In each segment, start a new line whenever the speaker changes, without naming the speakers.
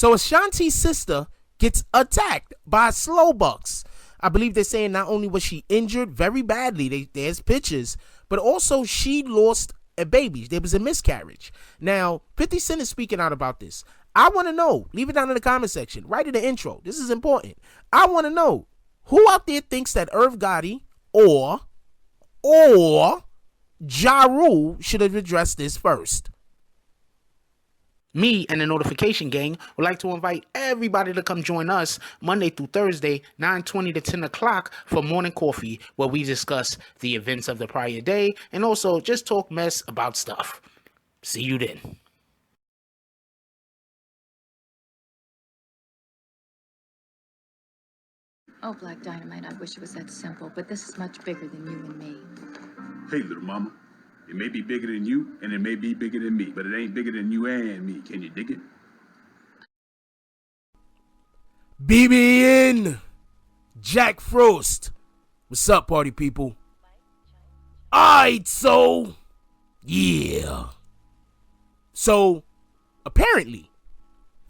So Ashanti's sister gets attacked by Slowbucks. I believe they're saying not only was she injured very badly, there's pictures, but also she lost a baby. There was a miscarriage. Now, 50 Cent is speaking out about this. I want to know. Leave it down in the comment section. Right in the intro. This is important. I want to know who out there thinks that Irv Gotti or Ja Rule should have addressed this first. Me and the Notification Gang would like to invite everybody to come join us Monday through Thursday, 9:20 to 10 o'clock for morning coffee, where we discuss the events of the prior day and also just talk mess about stuff. See you then.
Oh, Black Dynamite, I wish it was that simple, but this is much bigger than you and me.
Hey, little mama. It may be bigger than you, and it may be bigger than me, but it ain't bigger than you and me. Can you dig it?
BBN, Jack Frost. What's up, party people? Alright, so, yeah. So, apparently,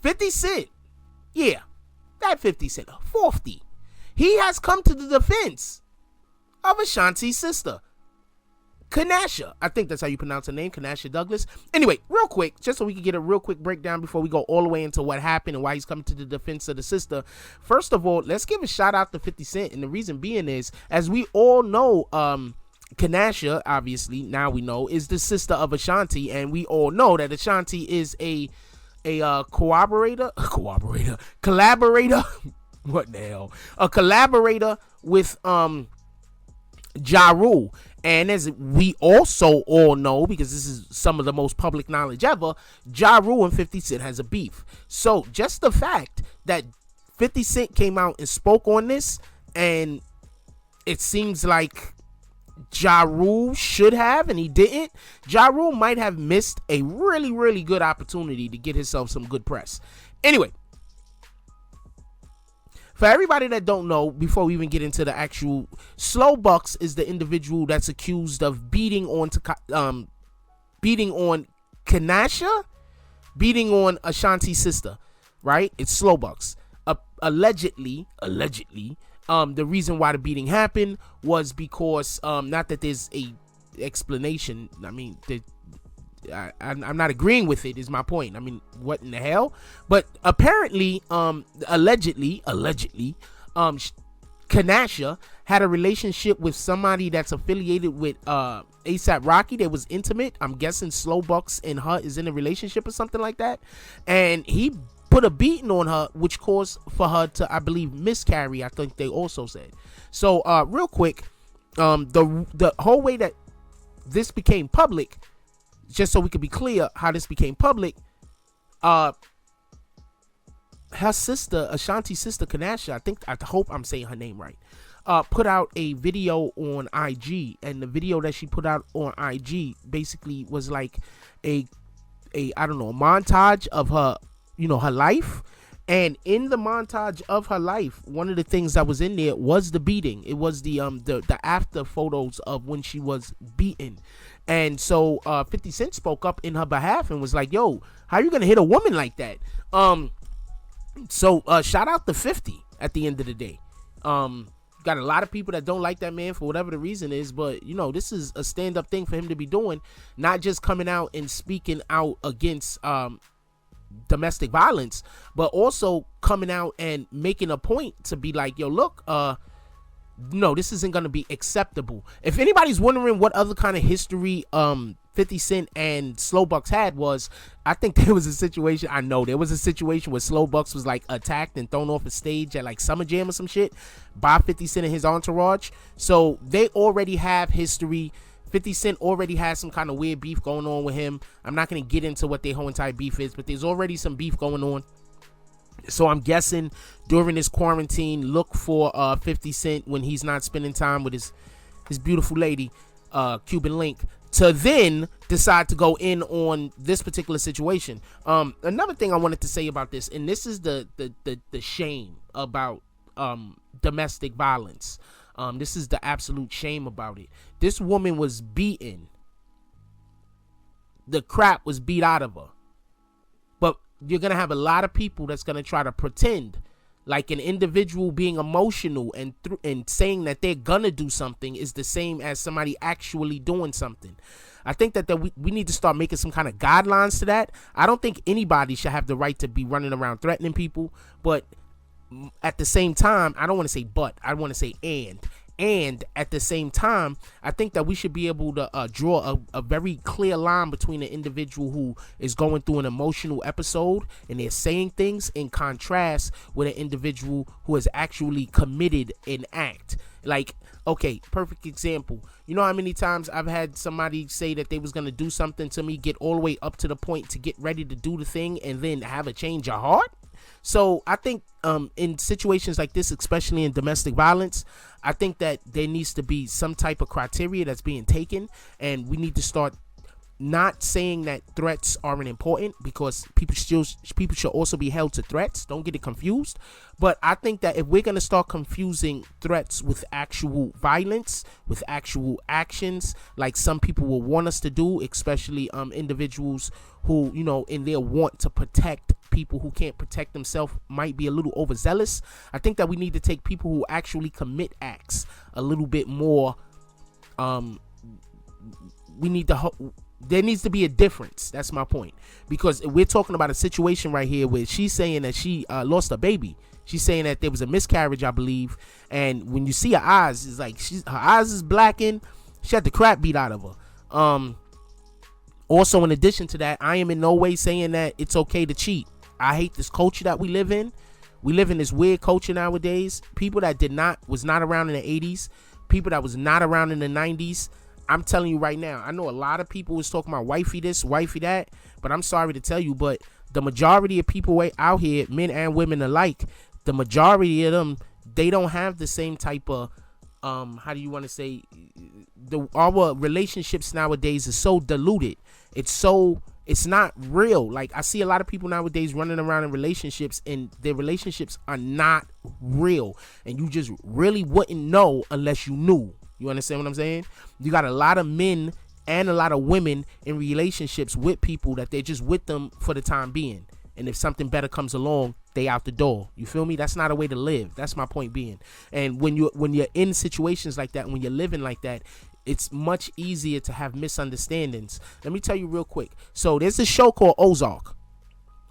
50 Cent, yeah, that 50 Cent, 40, he has come to the defense of Ashanti's sister, Kanasha. I think that's how you pronounce her name, Kanasha Douglas. Anyway, real quick, just so we can get a real quick breakdown before we go all the way into what happened and why he's coming to the defense of the sister. First of all, let's give a shout out to 50 Cent, and the reason being is, as we all know, Kanasha, obviously, now we know, is the sister of Ashanti, and we all know that Ashanti is a collaborator, what the hell, a collaborator with Ja Rule. And as we also all know, because this is some of the most public knowledge ever, Ja Rule and 50 Cent has a beef. So just the fact that 50 Cent came out and spoke on this, and it seems like Ja Rule should have, and he didn't. Ja Rule might have missed a really, really good opportunity to get himself some good press. Anyway, for everybody that don't know, before we even get into the actual, Slowbucks is the individual that's accused of beating on Kanasha, beating on Ashanti's sister, right? It's Slowbucks. Allegedly, the reason why the beating happened was because, not that there's a explanation. I mean, I'm not agreeing with it, is my point. I mean, what in the hell? But apparently, allegedly, Kanasha had a relationship with somebody that's affiliated with ASAP Rocky. They was intimate. I'm guessing Slowbucks and her is in a relationship or something like that. And he put a beating on her, which caused for her to, I believe, miscarry. I think they also said. So, real quick, the whole way that this became public, just so we could be clear how this became public, her sister, Ashanti's sister, Kanasha, I hope I'm saying her name right, put out a video on IG, and the video that she put out on IG basically was like a I don't know, a montage of her, her life. And in the montage of her life, one of the things that was in there was the beating. It was the after photos of when she was beaten. And so 50 Cent spoke up in her behalf and was like, yo, how you gonna hit a woman like that? So shout out to 50 at the end of the day. Got a lot of people that don't like that man for whatever the reason is, but this is a stand-up thing for him to be doing, not just coming out and speaking out against domestic violence, but also coming out and making a point to be like, yo, look, no, this isn't going to be acceptable. If anybody's wondering what other kind of history 50 Cent and Slowbucks had, was, I think there was a situation, I know there was a situation where Slowbucks was like attacked and thrown off a stage at like Summer Jam or some shit by 50 Cent and his entourage. So they already have history. 50 Cent already has some kind of weird beef going on with him. I'm not going to get into what their whole entire beef is, but there's already some beef going on. So I'm guessing during this quarantine, look for 50 Cent when he's not spending time with his beautiful lady, Cuban Link, to then decide to go in on this particular situation. Another thing I wanted to say about this, and this is the shame about domestic violence. This is the absolute shame about it. This woman was beaten. The crap was beat out of her. But you're gonna have a lot of people that's gonna try to pretend like an individual being emotional and saying that they're gonna do something is the same as somebody actually doing something. I think that we need to start making some kind of guidelines to that. I don't think anybody should have the right to be running around threatening people, but at the same time, I don't want to say but, I want to say and at the same time, I think that we should be able to draw a very clear line between an individual who is going through an emotional episode and they're saying things, in contrast with an individual who has actually committed an act. Like, okay, perfect example. You know how many times I've had somebody say that they was going to do something to me, get all the way up to the point to get ready to do the thing, and then have a change of heart? So I think in situations like this, especially in domestic violence, I think that there needs to be some type of criteria that's being taken, and we need to start not saying that threats aren't important, because people should also be held to threats. Don't get it confused. But I think that if we're going to start confusing threats with actual violence, with actual actions, like some people will want us to do, especially individuals who, you know, in their want to protect people who can't protect themselves, might be a little overzealous. I think that we need to take people who actually commit acts a little bit more. There needs to be a difference. That's my point. Because we're talking about a situation right here where she's saying that she lost a baby. She's saying that there was a miscarriage, I believe. And when you see her eyes, it's like her eyes is blackened. She had the crap beat out of her. Also, in addition to that, I am in no way saying that it's okay to cheat. I hate this culture that we live in. We live in this weird culture nowadays. People that was not around in the 80s, people that was not around in the 90s. I'm telling you right now, I know a lot of people was talking about wifey this, wifey that, but I'm sorry to tell you, but the majority of people out here, men and women alike, the majority of them, they don't have the same type of, how do you want to say, our relationships nowadays is so diluted. It's not real. Like, I see a lot of people nowadays running around in relationships, and their relationships are not real, and you just really wouldn't know unless you knew. You understand what I'm saying? You got a lot of men and a lot of women in relationships with people that they're just with them for the time being. And if something better comes along, they out the door. You feel me? That's not a way to live. That's my point being. And when you're in situations like that, when you're living like that, it's much easier to have misunderstandings. Let me tell you real quick. So there's a show called Ozark.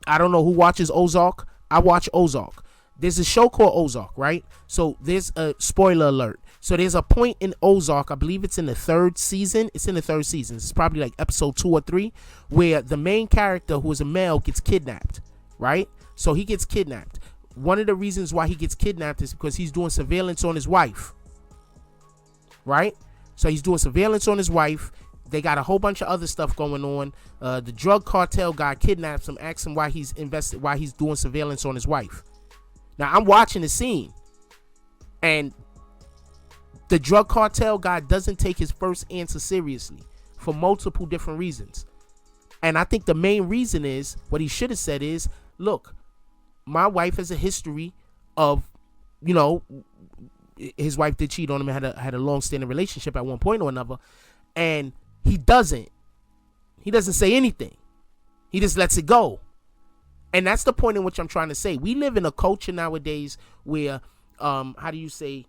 I don't know who watches Ozark. I watch Ozark. There's a show called Ozark, right? So there's a spoiler alert. So there's a point in Ozark, I believe it's in the third season. It's in the third season. It's probably like episode 2 or 3, where the main character, who is a male, gets kidnapped, right? So he gets kidnapped. One of the reasons why he gets kidnapped is because he's doing surveillance on his wife, right? So he's doing surveillance on his wife. They got a whole bunch of other stuff going on. The drug cartel guy kidnaps him, asks him why he's doing surveillance on his wife. Now, I'm watching the scene, and the drug cartel guy doesn't take his first answer seriously for multiple different reasons. And I think the main reason is, what he should have said is, look, my wife has a history of, you know, his wife did cheat on him and had a long-standing relationship at one point or another. And he doesn't say anything. He just lets it go. And that's the point in which I'm trying to say. We live in a culture nowadays where, how do you say,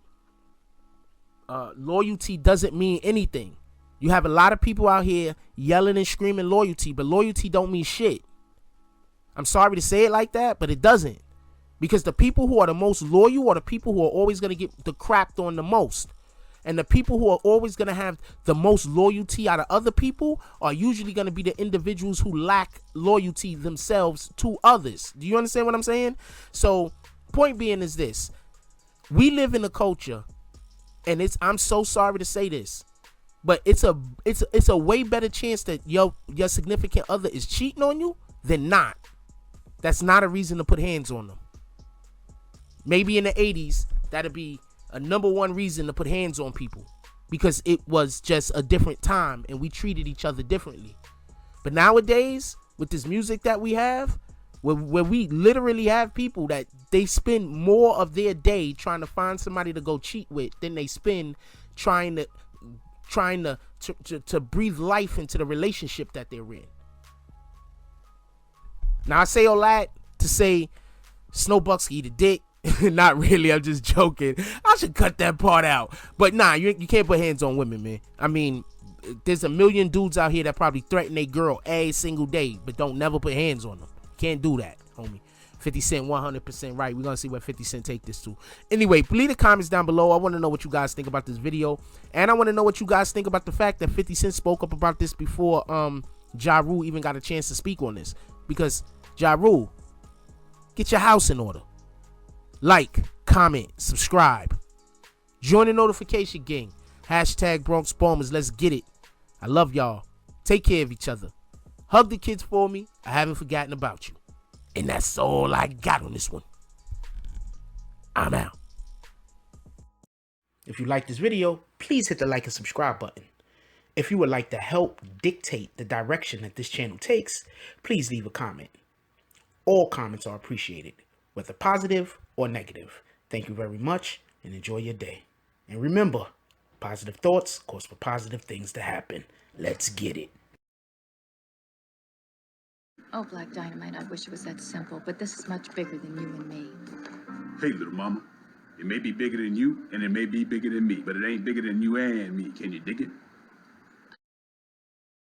loyalty doesn't mean anything. You have a lot of people out here yelling and screaming loyalty, but loyalty don't mean shit. I'm sorry to say it like that, but it doesn't. Because the people who are the most loyal are the people who are always going to get the crapped on the most. And the people who are always going to have the most loyalty out of other people are usually going to be the individuals who lack loyalty themselves to others. Do you understand what I'm saying? So, point being is this. We live in a culture, and I'm so sorry to say this, but it's a way better chance that your significant other is cheating on you than not. That's not a reason to put hands on them. Maybe in the 80s, that'd be a number one reason to put hands on people, because it was just a different time and we treated each other differently. But nowadays, with this music that we have, where we literally have people that they spend more of their day trying to find somebody to go cheat with than they spend trying to breathe life into the relationship that they're in. Now, I say all that to say Snowbucks eat a dick. Not really, I'm just joking. I should cut that part out. But nah, you can't put hands on women, man. I mean, there's a million dudes out here that probably threaten a girl every single day, but don't never put hands on them. Can't do that, homie. 50 Cent 100% right. We're gonna see where 50 Cent take this to. Anyway, leave the comments down below. I want to know what you guys think about this video, and I want to know what you guys think about the fact that 50 Cent spoke up about this before Ja Rule even got a chance to speak on this. Because Ja Rule, get your house in order. Like, comment, subscribe, join the notification gang. Hashtag Bronx Bombers. Let's get it. I love y'all. Take care of each other. Hug the kids for me. I haven't forgotten about you. And that's all I got on this one. I'm out. If you like this video, please hit the like and subscribe button. If you would like to help dictate the direction that this channel takes, please leave a comment. All comments are appreciated, whether positive or negative. Thank you very much and enjoy your day. And remember, positive thoughts cause for positive things to happen. Let's get it.
Oh, Black Dynamite, I wish it was that simple, but this is much bigger than you and me.
Hey, little mama, it may be bigger than you and it may be bigger than me, but it ain't bigger than you and me. Can you dig it?